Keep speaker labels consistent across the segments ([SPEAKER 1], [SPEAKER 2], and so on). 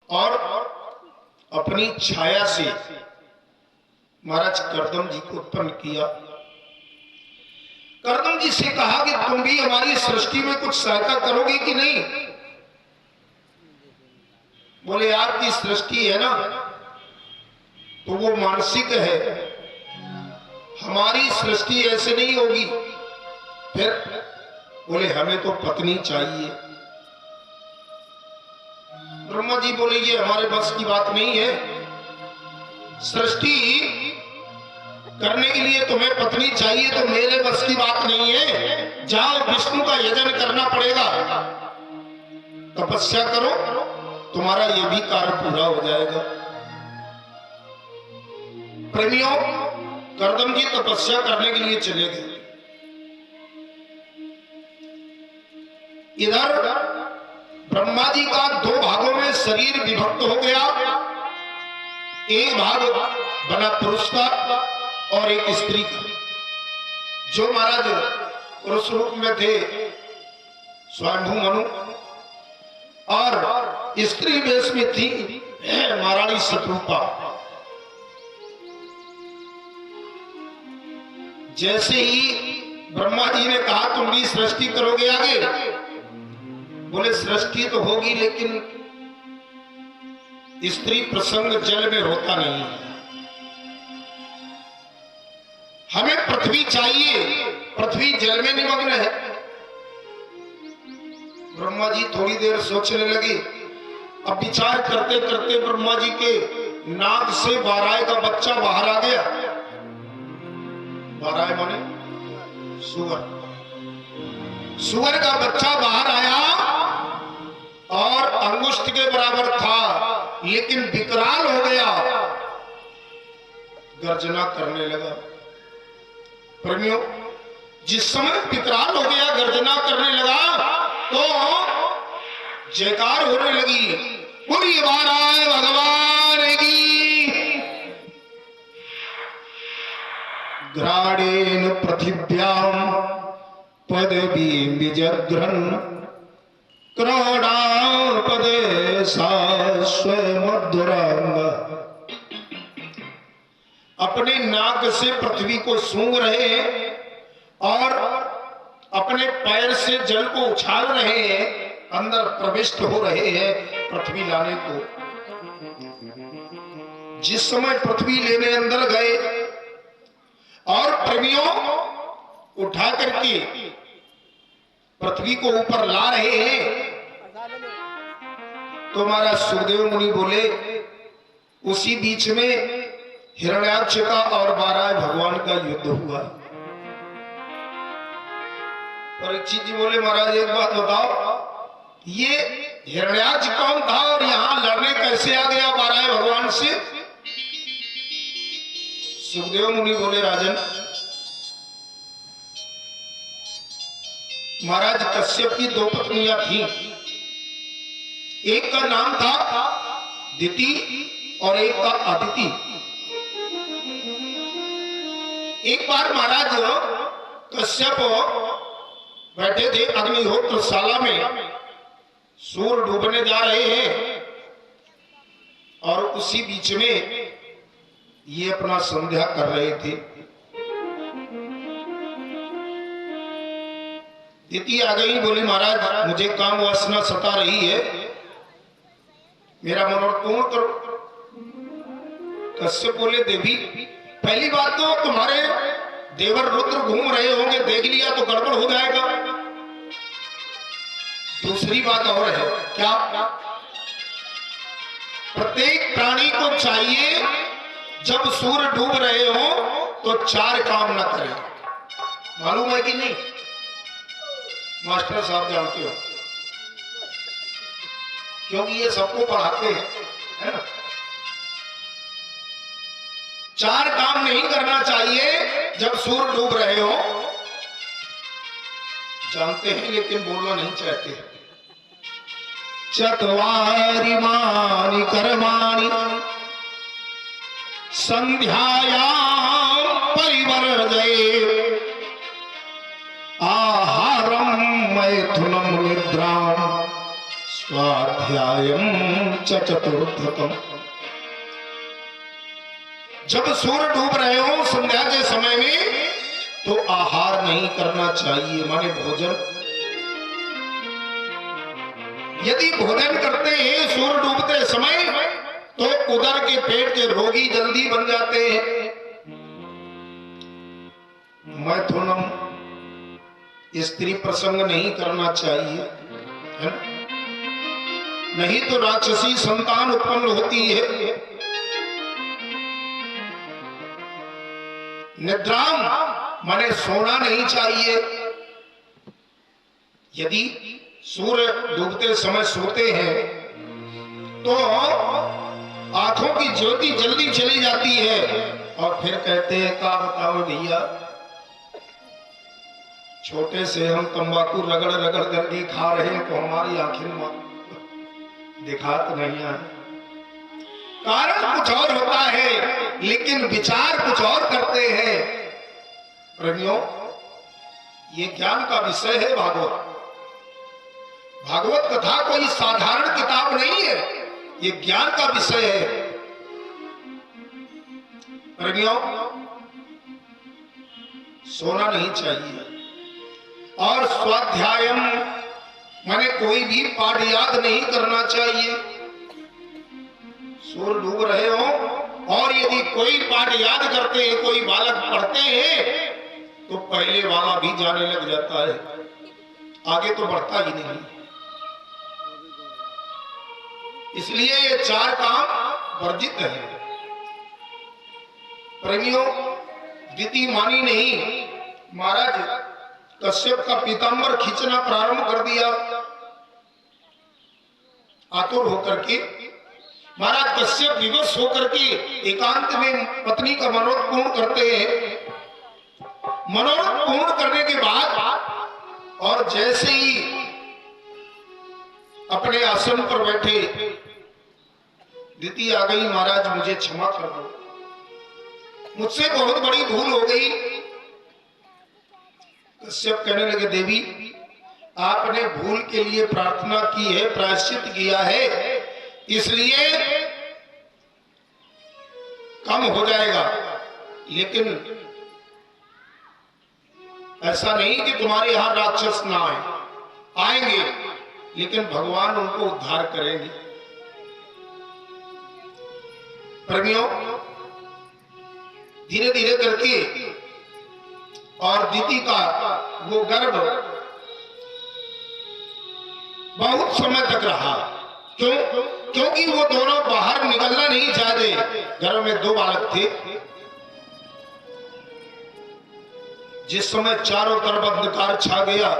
[SPEAKER 1] और अपनी छाया से महाराज करदम जी को उत्पन्न किया। करदम जी से कहा कि तुम भी हमारी सृष्टि में कुछ सहायता करोगे कि नहीं? बोले आपकी सृष्टि है ना तो वो मानसिक है, हमारी सृष्टि ऐसे नहीं होगी। फिर बोले हमें तो पत्नी चाहिए। ब्रह्मा जी बोले ये हमारे बस की बात नहीं है, सृष्टि करने के लिए तुम्हें पत्नी चाहिए तो मेरे बस की बात नहीं है। जाओ विष्णु का यजन करना पड़ेगा, तपस्या करो, तुम्हारा ये भी कार्य पूरा हो जाएगा। प्रेमियों, करदम जी तपस्या करने के लिए चले गए। इधर ब्रह्मा जी का दो भागों में शरीर विभक्त हो गया। एक भाग बना पुरुष का और एक स्त्री का। जो महाराज पुरुष रूप में थे स्वयंभू मनु, और स्त्री वेश में थी महारानी शत्रुपा। जैसे ही ब्रह्मा जी ने कहा तुम भी सृष्टि करोगे आगे, बोले सृष्टि तो होगी लेकिन स्त्री प्रसंग जल में होता नहीं, हमें पृथ्वी चाहिए, पृथ्वी जल में निमग्न है। ब्रह्मा जी थोड़ी देर सोचने लगे। अब विचार करते करते ब्रह्मा जी के नाक से बाराय का बच्चा बाहर आ गया। बाराय माने सुअर, सुअर का बच्चा बाहर आया और अंगुष्ठ के बराबर था लेकिन विकराल हो गया, गर्जना करने लगा। प्रेमियों, जिस समय विकराल हो गया, गर्जना करने लगा तो जयकार होने लगी, बोलिए बाराय भगवान की। ग्राडेन पृथिव्याम पदवी विजग्रहण क्रोडापदे स्वमधुरंग। अपने नाक से पृथ्वी को सूंघ रहे हैं और अपने पैर से जल को उछाल रहे हैं, अंदर प्रविष्ट हो रहे हैं पृथ्वी लाने को। जिस समय पृथ्वी लेने अंदर गए और प्रेमियों उठा करके पृथ्वी को ऊपर ला रहे हैं तो हमारा सुखदेव मुनि बोले, उसी बीच में हिरण्याक्ष का और बाराय भगवान का युद्ध हुआ। परीक्षित जी बोले महाराज एक बात बताओ, ये हिरण्याक्ष कौन था और यहां लड़ने कैसे आ गया बाराय भगवान से? सुखदेव मुनि बोले राजन, महाराज कश्यप की दो पत्नियां थीं, एक का नाम था दिति और एक का अदिति। एक बार महाराज कश्यप बैठे थे अग्निहोत्रशाला में, सूर्य डूबने जा रहे हैं और उसी बीच में ये अपना संध्या कर रहे थे। दिति आ गई, बोली महाराज मुझे काम वासना सता रही है, मेरा मनोरथ पूर्ण करो। कश्यप बोले देवी, पहली बात तो तुम्हारे देवर रुद्र घूम रहे होंगे, देख लिया तो गड़बड़ हो जाएगा। दूसरी बात और है, क्या प्रत्येक प्राणी को चाहिए जब सूर्य डूब रहे हो तो चार काम ना करें। मालूम है कि नहीं? मास्टर साहब जानते हो, क्योंकि ये सबको पढ़ाते हैं, है ना। चार काम नहीं करना चाहिए जब सूर्य डूब रहे हो। जानते हैं लेकिन बोलना नहीं चाहते। चत्वारि मानि कर्माणि संध्यायां परिवर्जये, आहारम मैथुनम निद्राम स्वाध्यायम च चतुर्थकम। जब सूर्य डूब रहे हो संध्या के समय में तो आहार नहीं करना चाहिए, माने भोजन। यदि भोजन करते हैं सूर्य डूबते समय तो उदर के पेट के रोगी जल्दी बन जाते हैं। मैथुनम, स्त्री प्रसंग नहीं करना चाहिए, है ना? नहीं तो राक्षसी संतान उत्पन्न होती है। निद्राम माने सोना नहीं चाहिए। यदि सूर्य डूबते समय सोते हैं तो आंखों की ज्योति जल्दी चली जाती है और फिर कहते हैं क्या बताओ भैया, छोटे से हम तंबाकू रगड़ रगड़ करके खा रहे हैं तो हमारी आंखें दिखात नहीं है। कारण कुछ और होता है लेकिन विचार कुछ और करते हैं। प्रेमियों, ये ज्ञान का विषय है भागवत। भागवत कथा कोई साधारण किताब नहीं है, ये ज्ञान का विषय है। प्रेमियों, सोना नहीं चाहिए। और स्वाध्यायम माने कोई भी पाठ याद नहीं करना चाहिए। सूर्य डूब रहे हो और यदि कोई पाठ याद करते हैं, कोई बालक पढ़ते हैं तो पहले वाला भी जाने लग जाता है, आगे तो बढ़ता ही नहीं। इसलिए ये चार काम वर्जित है। प्रेमियों, द्वितीय मानी नहीं, महाराज कश्यप का पीतांबर खींचना प्रारंभ कर दिया। आतुर होकर के महाराज कश्यप विवश होकर के एकांत में पत्नी का मनोरथ पूर्ण करते हैं। मनोरथ पूर्ण करने के बाद और जैसे ही अपने आसन पर बैठे, दीदी आ गई, महाराज मुझे क्षमा कर दो, मुझसे बहुत बड़ी भूल हो गई। कश्यप कहने लगे, देवी आपने भूल के लिए प्रार्थना की है, प्रायश्चित किया है, इसलिए कम हो जाएगा। लेकिन ऐसा नहीं कि तुम्हारे यहां राक्षस ना आएंगे, लेकिन भगवान उनको उद्धार करेंगे। प्रेमियों, धीरे धीरे करके और दीदी का वो गर्भ बहुत समय तक रहा। क्यों? क्योंकि वो दोनों बाहर निकलना नहीं चाहते। घर में दो बालक थे। जिस समय चारों तरफ अंधकार छा गया,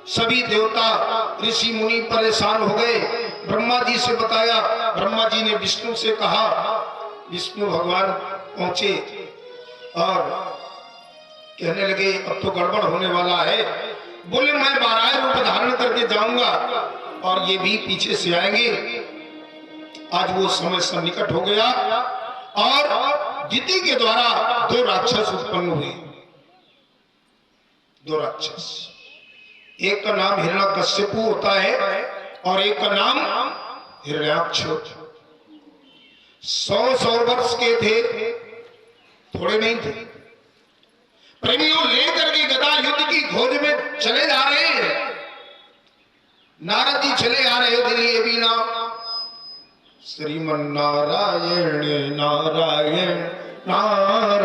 [SPEAKER 1] सभी देवता ऋषि मुनि परेशान हो गए। ब्रह्मा जी से बताया, ब्रह्मा जी ने विष्णु से कहा। विष्णु भगवान पहुंचे और कहने लगे अब तो गड़बड़ होने वाला है। बोले मैं 12 रूप धारण करके जाऊंगा और ये भी पीछे से आएंगे। आज वो समय सन्निकट हो गया और दिति के द्वारा 2 राक्षस उत्पन्न हुए। 2 राक्षस, एक का नाम हिरण्यकश्यपु होता है और एक का नाम हिरण्याक्ष। 100 वर्ष के थे, थोड़े नहीं थे। प्रेमियों, लेकर के गदा युद्ध की खोज में चले जा रहे हैं। नारद जी चले आ रहे थे, ये भी नाम श्रीमन नारायण नारायण नारायण